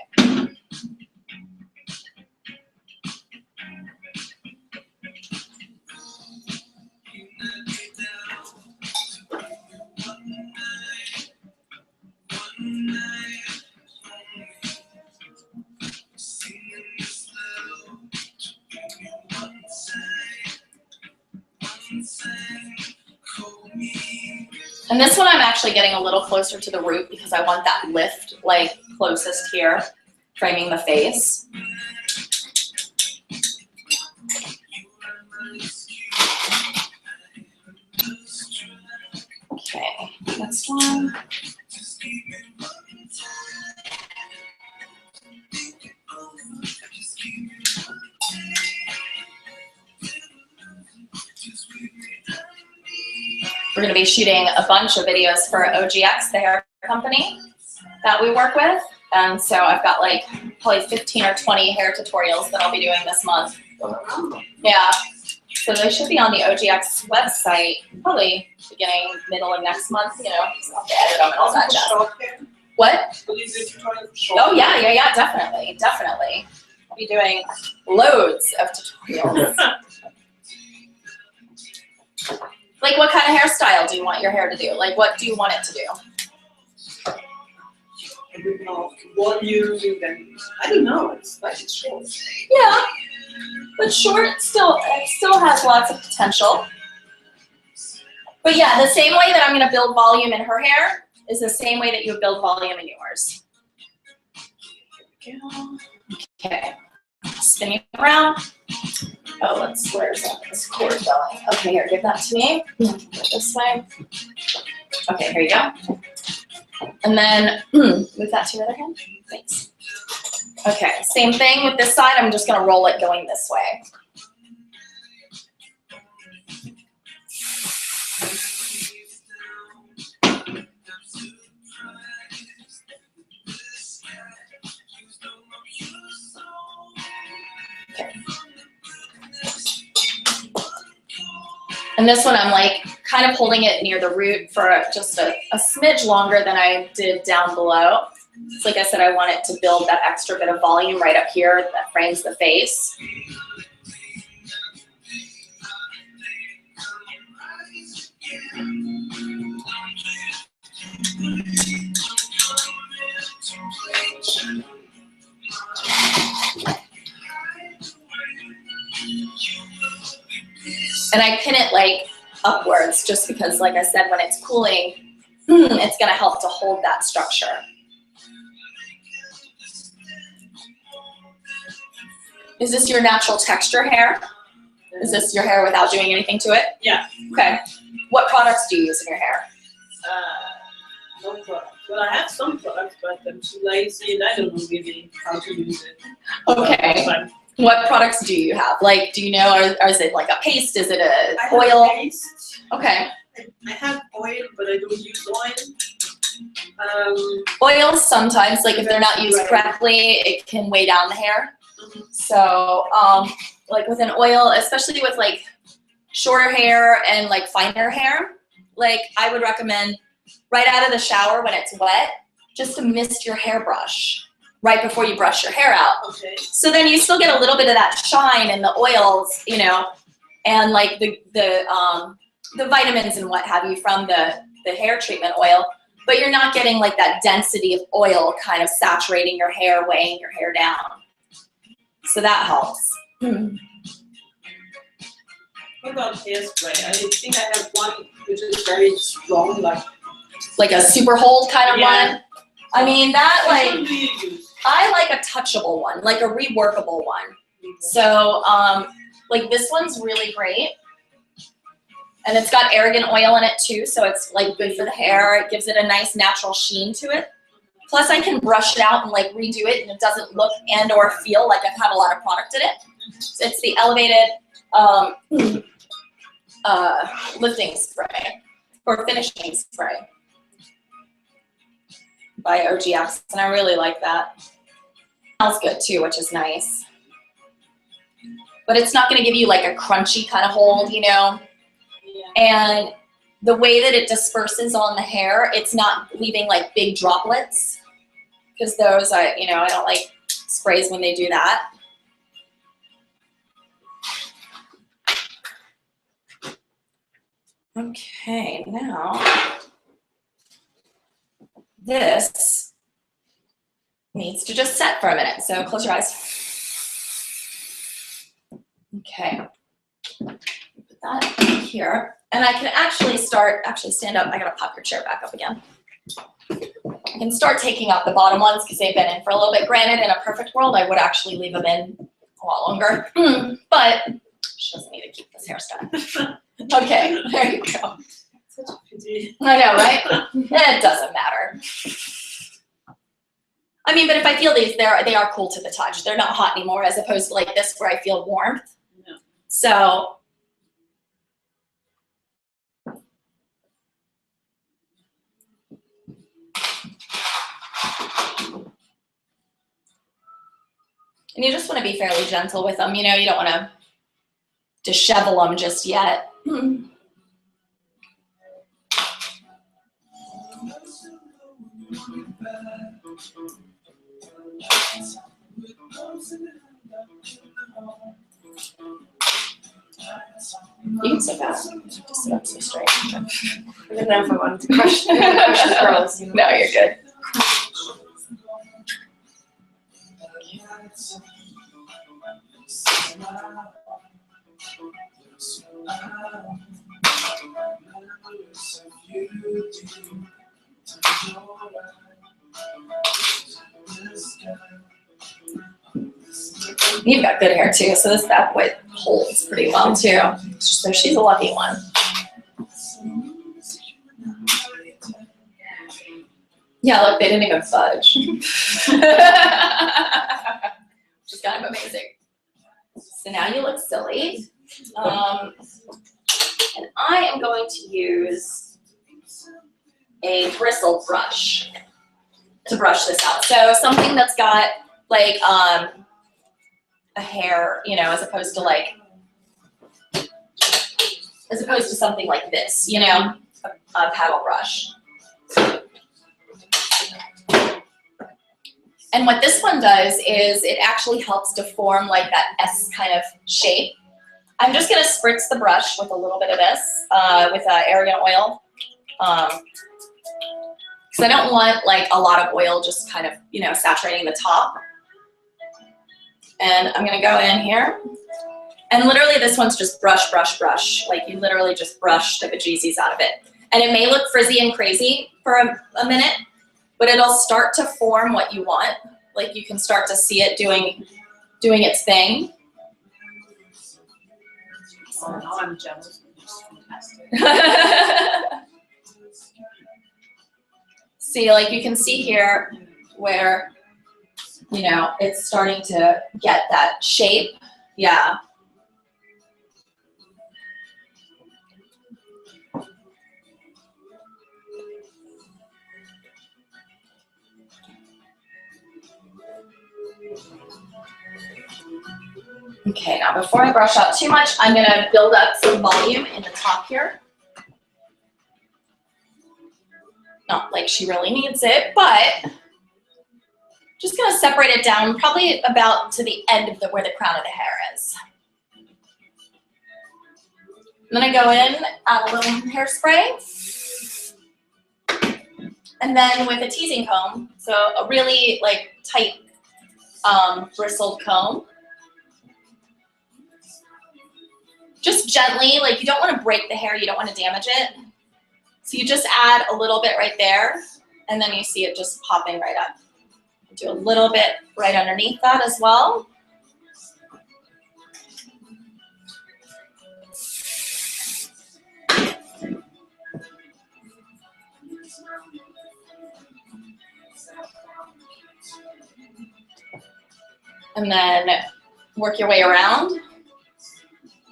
And this one I'm actually getting a little closer to the root because I want that lift like closest here, framing the face. Okay, next one. We're going to be shooting a bunch of videos for OGX, the hair company that we work with. And so I've got like probably 15 or 20 hair tutorials that I'll be doing this month. Yeah. So they should be on the OGX website probably beginning, middle of next month, you know, so I'll have to edit them and all that jazz. What? Oh yeah, definitely. I'll be doing loads of tutorials. Like what kind of hairstyle do you want your hair to do? Like what do you want it to do? I don't know what you then. I don't know. It's like it's short. Yeah, but short it still has lots of potential. But yeah, the same way that I'm going to build volume in her hair is the same way that you would build volume in yours. Okay, spinning around. Oh, where's that? This cord going. Okay, here, give that to me. Go this way. Okay, here you go. And then move that to your other hand. Thanks. Okay, same thing with this side. I'm just gonna roll it going this way. Okay. And this one, I'm like kind of holding it near the root for just a smidge longer than I did down below. So like I said, I want it to build that extra bit of volume right up here that frames the face. And I pin it like upwards just because, like I said, when it's cooling, it's gonna help to hold that structure. Is this your natural texture hair? Is this your hair without doing anything to it? Yeah. Okay. What products do you use in your hair? No product. Well, I have some products, but I'm too lazy and I don't know really how to use it. Okay. What products do you have? Like, do you know, or is it like a paste? Is it a I oil? have paste. Okay. I have oil, but I don't use oil. Oils sometimes, like if they're not used correctly, it can weigh down the hair. So, like with an oil, especially with like shorter hair and like finer hair, like I would recommend right out of the shower when it's wet, just to mist your hairbrush right before you brush your hair out. Okay. So then you still get a little bit of that shine and the oils, you know, and like the vitamins and what have you from the hair treatment oil, but you're not getting like that density of oil kind of saturating your hair, weighing your hair down. So that helps. What about hairspray? I think I have one which is very strong, Like a super hold kind of Yeah. one. I mean, that Which one like, do you use? I like a touchable one, like a reworkable one. So like this one's really great. And it's got argan oil in it too, so it's like good for the hair. It gives it a nice natural sheen to it. Plus I can brush it out and like redo it and it doesn't look and or feel like I've had a lot of product in it. So it's the elevated lifting spray or finishing spray by OGX, and I really like that. It smells good too, which is nice. But it's not gonna give you like a crunchy kind of hold, you know? Yeah. And the way that it disperses on the hair, it's not leaving like big droplets, because those I don't like sprays when they do that. Okay, now this needs to just set for a minute. So close your eyes. Okay. Put that here. And I can actually stand up. I gotta pop your chair back up again. I can start taking out the bottom ones because they've been in for a little bit. Granted, in a perfect world, I would actually leave them in a lot longer, but she doesn't need to keep this hairstyle. Okay, there you go. Such a pity. I know, right? It doesn't matter. I mean, but if I feel these, they are cool to the touch. They're not hot anymore, as opposed to like this where I feel warmth. No. So. And you just want to be fairly gentle with them. You know, you don't want to dishevel them just yet. You can sit back. Just sit up so straight. I didn't know if I wanted to crush the curls. You know? No, you're good. You've got good hair too, so that way holds pretty well too. So she's a lucky one. Yeah, look, they didn't even fudge. Which is kind of amazing. So now you look silly. And I am going to use a bristle brush to brush this out. So something that's got like a hair, you know, as opposed to something like this, you know, a paddle brush. And what this one does is it actually helps to form like that S kind of shape. I'm just gonna spritz the brush with a little bit of this, with argan oil. Because I don't want like a lot of oil just kind of, you know, saturating the top. And I'm gonna go in here. And literally this one's just brush, brush, brush. Like you literally just brush the bejesus out of it. And it may look frizzy and crazy for a minute, but it'll start to form what you want. Like you can start to see it doing its thing. Oh, now I'm jealous. It's fantastic. See, like you can see here where, you know, it's starting to get that shape. Yeah. Okay, now before I brush out too much, I'm gonna build up some volume in the top here. Not like she really needs it, but Just gonna separate it down probably about to the end of where the crown of the hair is. I'm gonna go in, add a little hairspray. And then with a teasing comb, so a really like tight bristled comb. Just gently, like you don't want to break the hair, you don't want to damage it. So you just add a little bit right there, and then you see it just popping right up. Do a little bit right underneath that as well. And then work your way around.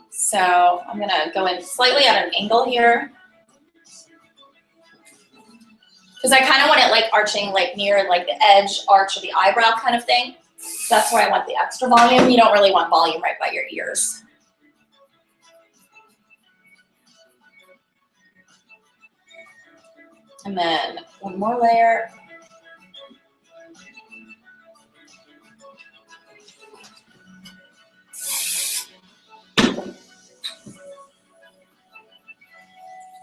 So I'm gonna go in slightly at an angle here. Because I kind of want it like arching like near like the edge arch of the eyebrow kind of thing. That's where I want the extra volume. You don't really want volume right by your ears. And then one more layer.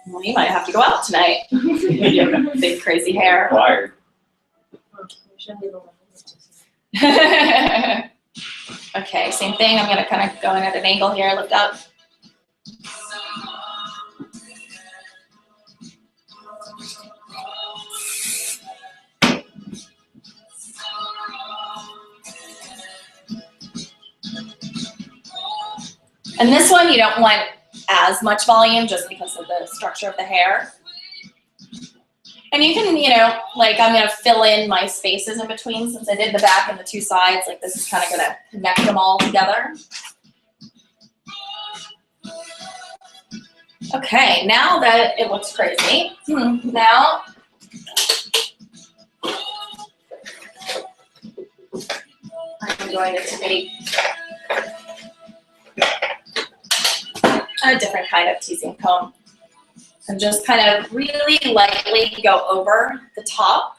Well, you might have to go out tonight. Big crazy hair. Wired. Okay, same thing. I'm gonna kind of go in at an angle here, lift up. And this one, you don't want as much volume just because of the structure of the hair. And you can, you know, like I'm gonna fill in my spaces in between since I did the back and the two sides. Like this is kind of gonna connect them all together. Okay, now that it looks crazy, now I'm going to take a different kind of teasing comb and just kind of really lightly go over the top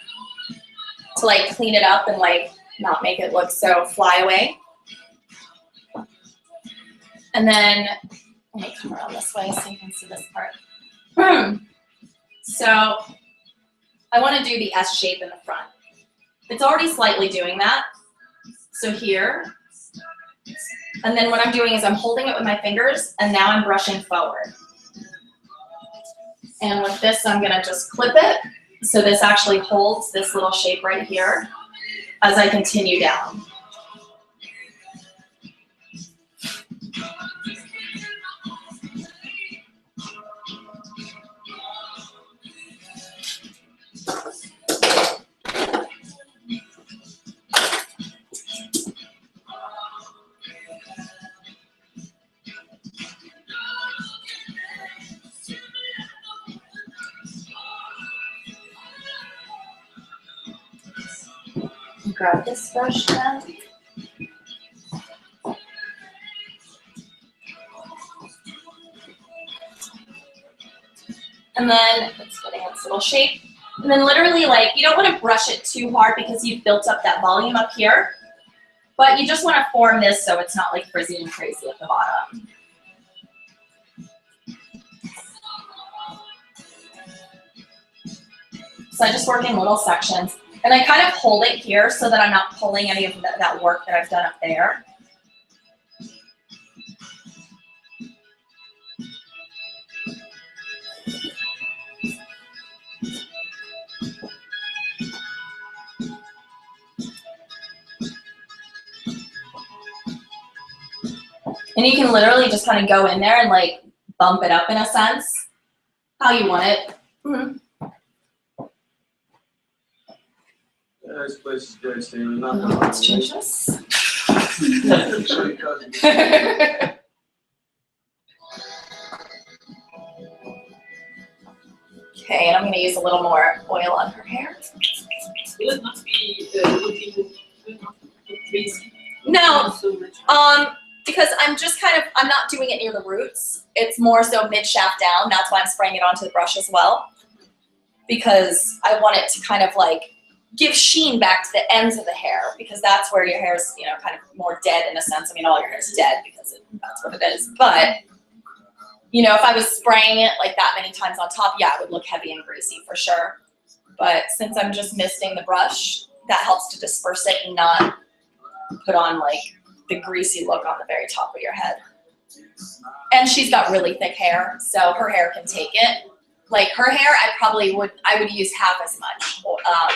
to like clean it up and like not make it look so fly away. And then let me come around this way so you can see this part. So I want to do the S shape in the front. It's already slightly doing that. So here. And then what I'm doing is I'm holding it with my fingers, and now I'm brushing forward. And with this, I'm gonna just clip it, so this actually holds this little shape right here as I continue down. Grab this brush then. And then it's getting its little shape. And then literally, like, you don't want to brush it too hard because you've built up that volume up here. But you just want to form this so it's not like frizzy and crazy at the bottom. So I just work in little sections. And I kind of hold it here so that I'm not pulling any of that work that I've done up there. And you can literally just kind of go in there and like bump it up in a sense, how you want it. Mm-hmm. Yeah, this place is good, Steve. Let's change this. Okay, and I'm going to use a little more oil on her hair. Will it not be looking crazy? No, So much. because I'm just kind of, I'm not doing it near the roots. It's more so mid-shaft down. That's why I'm spraying it onto the brush as well. Because I want it to kind of like give sheen back to the ends of the hair, because that's where your hair is, you know, kind of more dead in a sense. I mean, all your hair is dead because that's what it is. But, you know, if I was spraying it like that many times on top, yeah, it would look heavy and greasy for sure. But since I'm just misting the brush, that helps to disperse it and not put on like the greasy look on the very top of your head. And she's got really thick hair, so her hair can take it. Like her hair, I would use half as much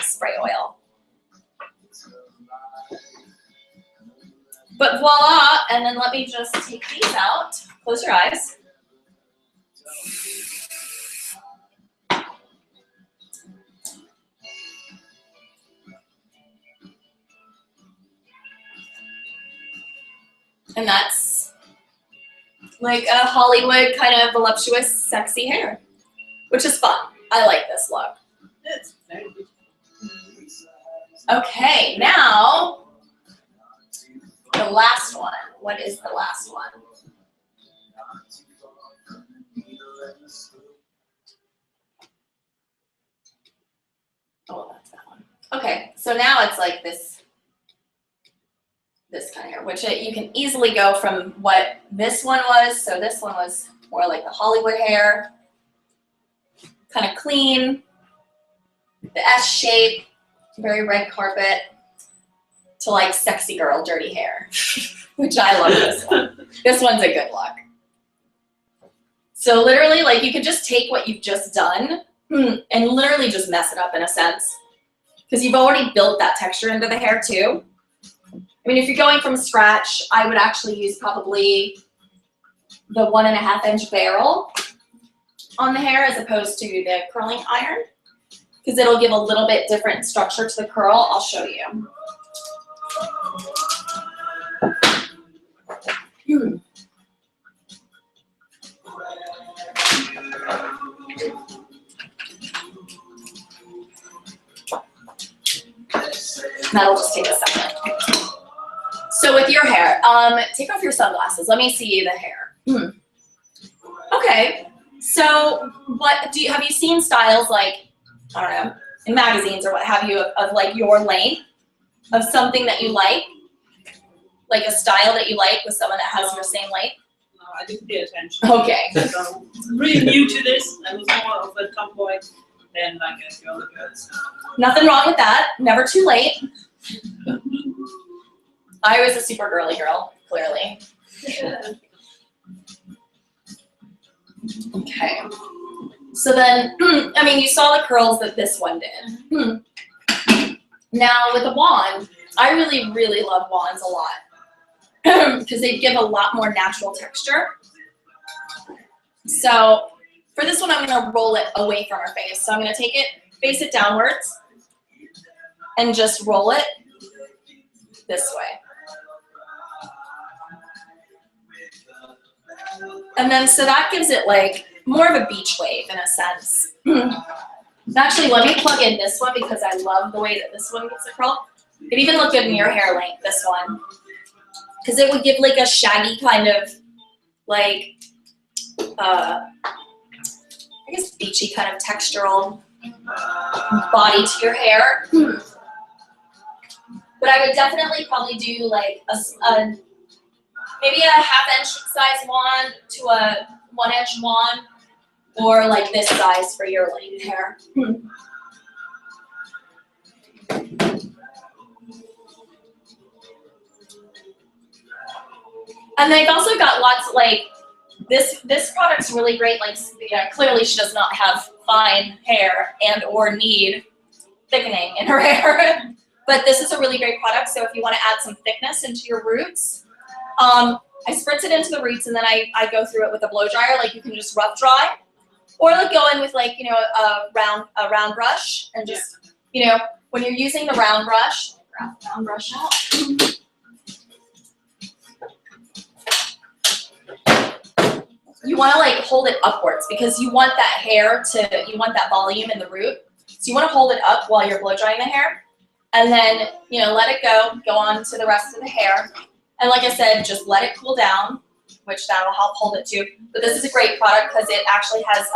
spray oil. But voila, and then let me just take these out. Close your eyes. And that's like a Hollywood kind of voluptuous, sexy hair, which is fun. I like this look. It's very good. Okay, now the last one. What is the last one? Oh, that's that one. Okay, so now it's like this kind of hair, which you can easily go from what this one was. So this one was more like the Hollywood hair, kind of clean, the S shape, very red carpet, to like sexy girl, dirty hair, which I love this one. This one's a good look. So literally, like, you could just take what you've just done and literally just mess it up in a sense, because you've already built that texture into the hair too. I mean, if you're going from scratch, I would actually use probably the 1.5 inch barrel on the hair as opposed to the curling iron, because it'll give a little bit different structure to the curl. I'll show you. That'll just take a second. So with your hair, take off your sunglasses. Let me see the hair. Okay, so have you seen styles like, I don't know, in magazines or what have you, of like your length, of something that you like a style that you like with someone that has your same length? No, I didn't pay attention. Okay. So, really new to this. I was more of a tomboy than like a girl girls. Nothing wrong with that. Never too late. I was a super girly girl, clearly. Okay. So then, I mean, you saw the curls that this one did. Now with a wand, I really, really love wands a lot because they give a lot more natural texture. So for this one, I'm gonna roll it away from her face. So I'm gonna take it, face it downwards, and just roll it this way. And then, so that gives it like more of a beach wave in a sense. Actually, let me plug in this one because I love the way that this one gets a curl. It even look good in your hair length, this one. Because it would give like a shaggy kind of like, I guess beachy kind of textural body to your hair. But I would definitely probably do like maybe a 1/2 inch size wand to a 1 inch wand, or like this size for your length hair. And they've also got lots like this product's really great. Like, yeah, clearly she does not have fine hair and or need thickening in her hair. But this is a really great product. So if you want to add some thickness into your roots, I spritz it into the roots and then I go through it with a blow dryer. Like, you can just rough dry, or like go in with like, you know, a round brush and just, you know, when you're using the round brush out. You want to like hold it upwards because you want that hair you want that volume in the root. So you want to hold it up while you're blow drying the hair, and then, you know, let it go on to the rest of the hair. And like I said, just let it cool down, which that'll help hold it too. But this is a great product because it actually has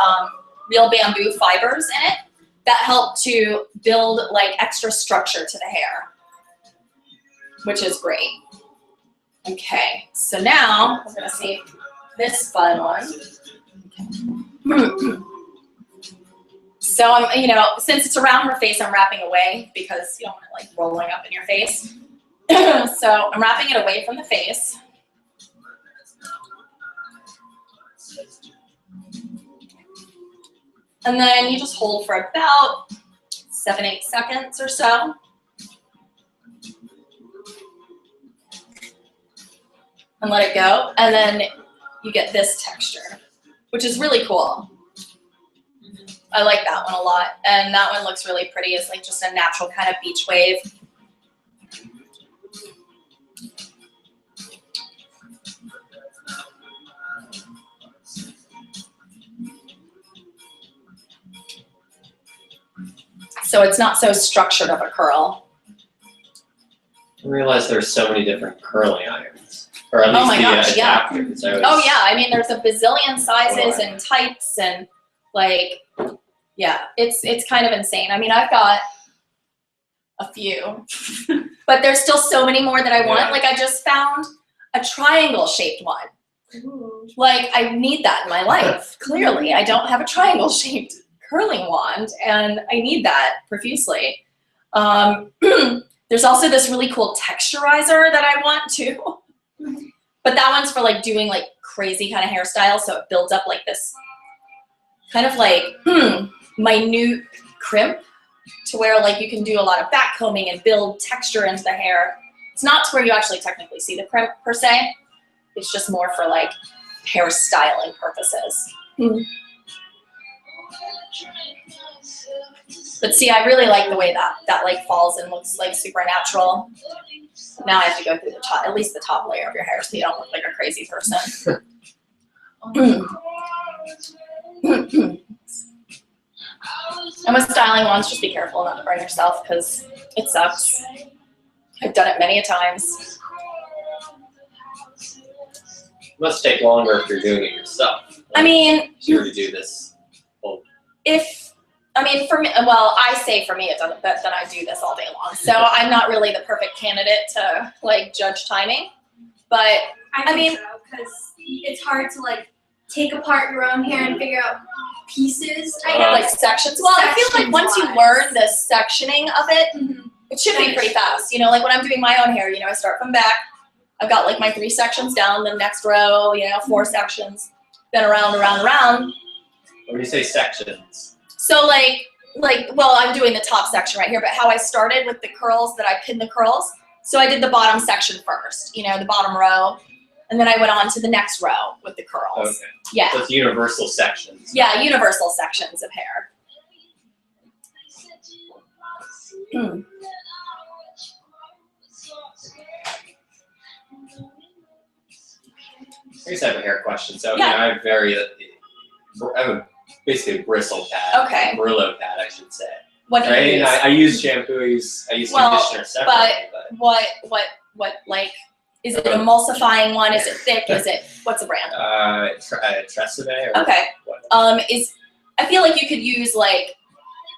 real bamboo fibers in it. that help to build like extra structure to the hair, which is great. Okay, so now we're gonna see this fun one. So I'm, you know, since it's around her face, I'm wrapping away because you don't want it like rolling up in your face. So I'm wrapping it away from the face. And then you just hold for about 7-8 seconds or so. And let it go. And then you get this texture, which is really cool. I like that one a lot. And that one looks really pretty. It's like just a natural kind of beach wave. So it's not so structured of a curl. I realize there's so many different curling irons, or at least Oh my gosh, yeah. adapters. Oh yeah, I mean there's a bazillion sizes and types and like, yeah, it's kind of insane. I mean I've got a few, but there's still so many more that I want. Yeah. Like I just found a triangle shaped one. Ooh. Like I need that in my life. Clearly, I don't have a triangle shaped curling wand and I need that profusely. There's also this really cool texturizer that I want too. But that one's for like doing like crazy kind of hairstyles, so it builds up like this kind of like minute crimp to where like you can do a lot of back combing and build texture into the hair. It's not to where you actually technically see the crimp per se. It's just more for like hairstyling purposes. But see, I really like the way that like falls and looks like super natural. Now I have to go through the top, at least the top layer of your hair so you don't look like a crazy person. And with styling wands, just be careful not to burn yourself because it sucks. I've done it many a times. It must take longer if you're doing it yourself. I mean, if you were to do this. For me, well, I say for me it doesn't, but then I do this all day long. So I'm not really the perfect candidate to like judge timing. But I mean, because it's hard to like take apart your own hair and figure out pieces. I guess. like sections. Well, I feel like once you learn the sectioning of it, it should be pretty fast. You know, like when I'm doing my own hair, you know, I start from back. I've got like my 3 sections down, the next row, you know, 4 sections, then around. When you say sections. So well, I'm doing the top section right here, but how I started with the curls that I pinned the curls. So I did the bottom section first, you know, the bottom row, and then I went on to the next row with the curls. Okay. Yeah. So it's universal sections. Yeah, universal sections of hair. I guess I have a hair question. So Yeah. you know, I have basically a bristle pad. Okay. A Brillo pad, I should say. What do you Right? use? And I use shampoo. I use Well, conditioner separately, but What like, is it emulsifying one? Is it thick? What's the brand? Tresemme or Okay. what? I feel like you could use like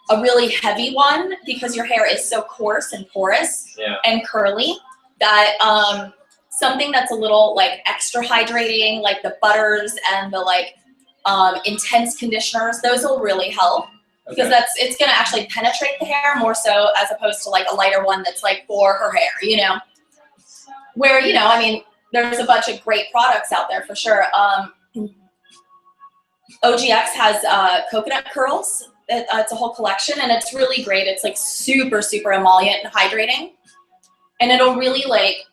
a really heavy one because your hair is so coarse and porous Yeah. and curly that something that's a little like extra hydrating, like the butters and the like intense conditioners, those will really help because Okay. it's gonna actually penetrate the hair more so as opposed to like a lighter one that's like for her hair, you know. Where, you know, I mean, there's a bunch of great products out there for sure. OGX has coconut curls. It's a whole collection and it's really great. It's like super, super emollient and hydrating. And it'll really like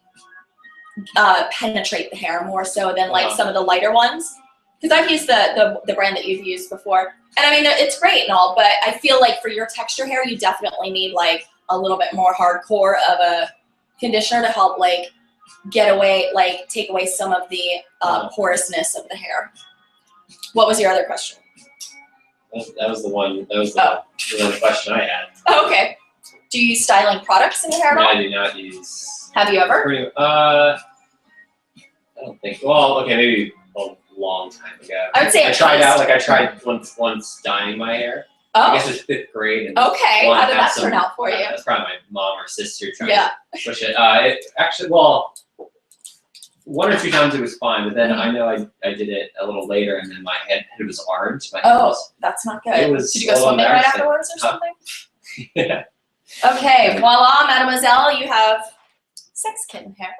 penetrate the hair more so than like some of the lighter ones. Because I've used the brand that you've used before. And I mean, it's great and all, but I feel like for your texture hair, you definitely need like a little bit more hardcore of a conditioner to help like take away some of the porousness of the hair. What was your other question? That was the one. That was the one question I had. Oh, okay. Do you use styling products in your hair at No, all? I do not use. Have you ever? I don't think. Well, okay, maybe a long time ago. I would say I tried once dyeing my hair. I guess Oh, it was 5th grade. And okay. wanted How to did have that turn out for you? That's probably my mom or sister trying Yeah. to push it. It actually, well, 1 or 2 times it was fine, but then I know I did it a little later, and then my head was orange. My head Oh, was, that's not good. it was Did you go a little swimming right embarrassing. afterwards or Huh. something? Yeah. Okay, voila, mademoiselle, you have sex kitten hair.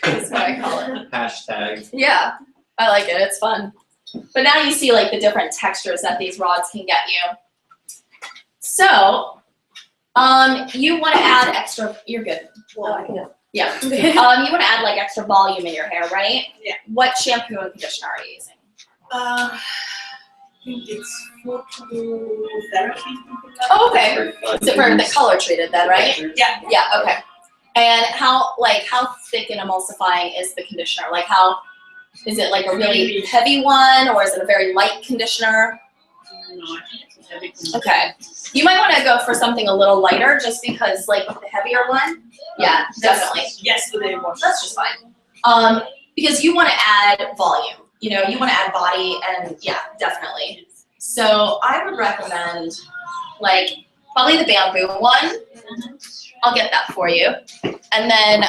That's what I call it. Hashtag. Yeah, I like it. It's fun. But now you see like the different textures that these rods can get you. So, you want to add extra. You're good. Yeah. You want to add like extra volume in your hair, right? Yeah. What shampoo and conditioner are you using? I think it's phototherapy. Oh, okay. Is it for the color treated then, right? Yeah. Yeah. Okay. And how thick and emulsifying is the conditioner? Like how is it like a really heavy one or is it a very light conditioner? No, I think it's a heavy. Okay. You might want to go for something a little lighter just because like the heavier one. Yeah, definitely. Yesterday was. That's just fine. Because you want to add volume. You know, you want to add body and yeah, definitely. So I would recommend like probably the bamboo one. I'll get that for you. And then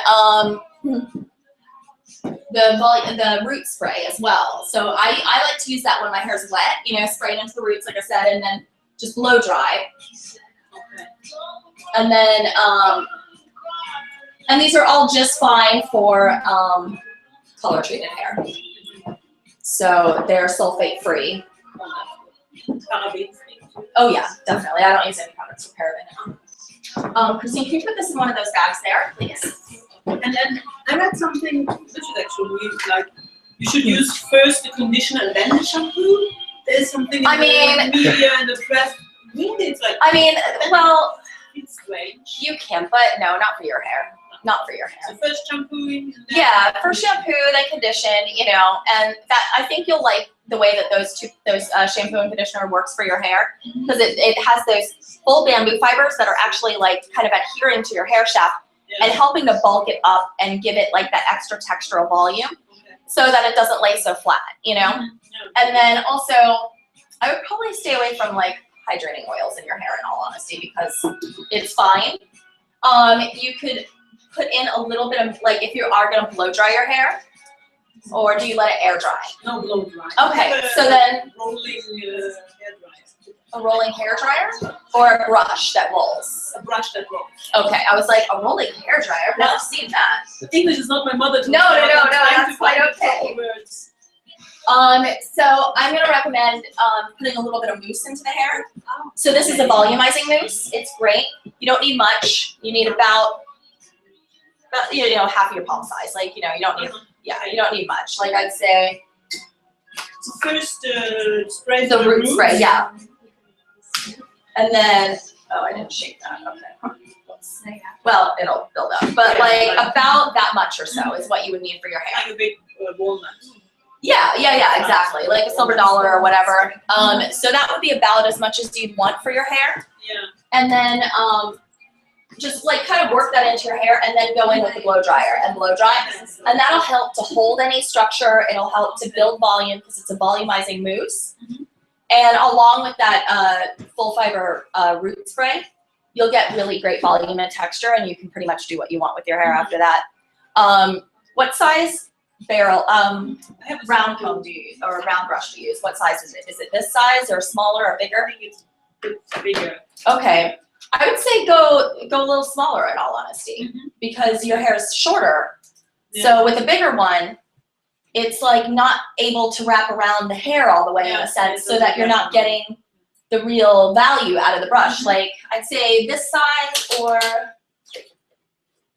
the root spray as well. So I like to use that when my hair's wet, you know, spray it into the roots like I said, and then just blow dry. Okay. And then and these are all just fine for color treated hair. So they're sulfate free. Oh yeah, definitely. I don't use any products with paraben. Christine, can you put this in one of those bags there, please? And then I read something which is actually like you should use first the conditioner and then the shampoo. There's something in the media and the press. Really, it's like I mean, well, it's strange. you can, but no, not for your hair. Not for your hair. So first shampooing. And then Yeah, for shampoo, then condition, you know, and that I think you'll like the way that those shampoo and conditioner works for your hair because it has those full bamboo fibers that are actually like kind of adhering to your hair shaft and helping to bulk it up and give it like that extra textural volume so that it doesn't lay so flat, you know? And then also, I would probably stay away from like hydrating oils in your hair in all honesty because it's fine. You could put in a little bit of, like if you are gonna blow dry your hair, or do you let it air dry? No blow dry. Okay, so then Rolling hair dryer. a rolling hair dryer or a brush that rolls? A brush that rolls. Okay, I was like, a rolling hair dryer? I've never seen that. English is not my mother tongue. No, so I'm trying that's to quite find the okay. proper words. So I'm gonna recommend putting a little bit of mousse into the hair. So this is a volumizing mousse. It's great. You don't need much. You need about you know half of your palm size. Like you know you don't need you don't need much. Like I'd say So first spray the root spray, yeah. And then I didn't shake that. Okay. Well, it'll build up, but like about that much or so is what you would need for your hair. Like a big walnut. Yeah, exactly. Like a silver dollar or whatever. So that would be about as much as you'd want for your hair. Yeah. And then just like kind of work that into your hair and then go in with the blow dryer and blow dry. And that'll help to hold any structure. It'll help to build volume because it's a volumizing mousse. And along with that full fiber root spray, you'll get really great volume and texture and you can pretty much do what you want with your hair after that. What size barrel, round comb do you use or round brush do you use? What size is it? Is it this size or smaller or bigger? I think it's bigger. Okay. I would say go a little smaller in all honesty because your hair is shorter. So with a bigger one, it's like not able to wrap around the hair all the way in a sense so that you're not getting the real value out of the brush. Like I'd say this size or,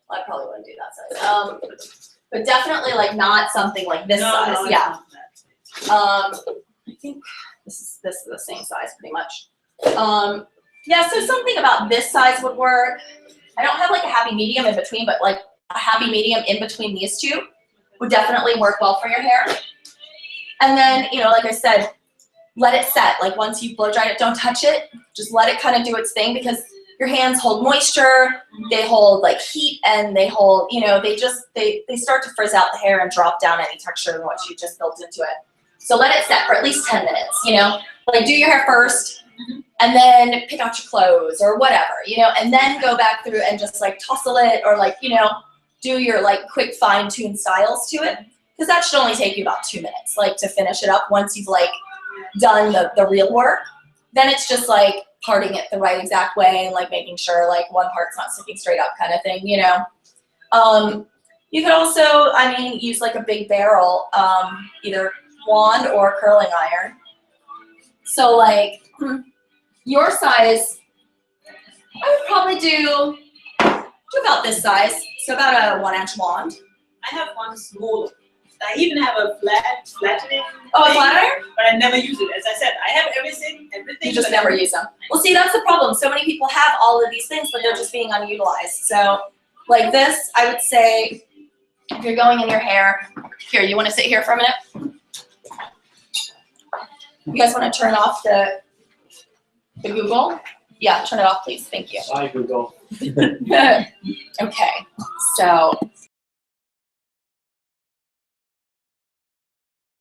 well, I probably wouldn't do that size. But definitely like not something like this size. No, Yeah. it's not that. I think this is the same size pretty much. Yeah, so something about this size would work. I don't have like a happy medium in between, but like a happy medium in between these two would definitely work well for your hair. And then, you know, like I said, let it set. Like once you blow dry it, don't touch it. Just let it kind of do its thing because your hands hold moisture, they hold like heat, and they hold, you know, they start to frizz out the hair and drop down any texture and what you just built into it. So let it set for at least 10 minutes, you know. Like do your hair first, and then pick out your clothes or whatever, you know, and then go back through and just like tussle it or like, you know, do your like quick fine-tuned styles to it. Because that should only take you about 2 minutes, like to finish it up once you've like done the real work. Then it's just like parting it the right exact way and like making sure like one part's not sticking straight up kind of thing, you know. You could also, I mean, use like a big barrel, either wand or curling iron. So like your size, I would probably do about this size, so about a 1-inch wand. I have one smaller. I even have a flattening. Oh, a thing, flat iron? But I never use it. As I said, I have everything. You just never use them. Well, see, that's the problem. So many people have all of these things, but they're just being unutilized. So like this, I would say, if you're going in your hair, here, you want to sit here for a minute? You guys want to turn off the Google? Yeah, turn it off, please. Thank you. Hi, Google. Okay, so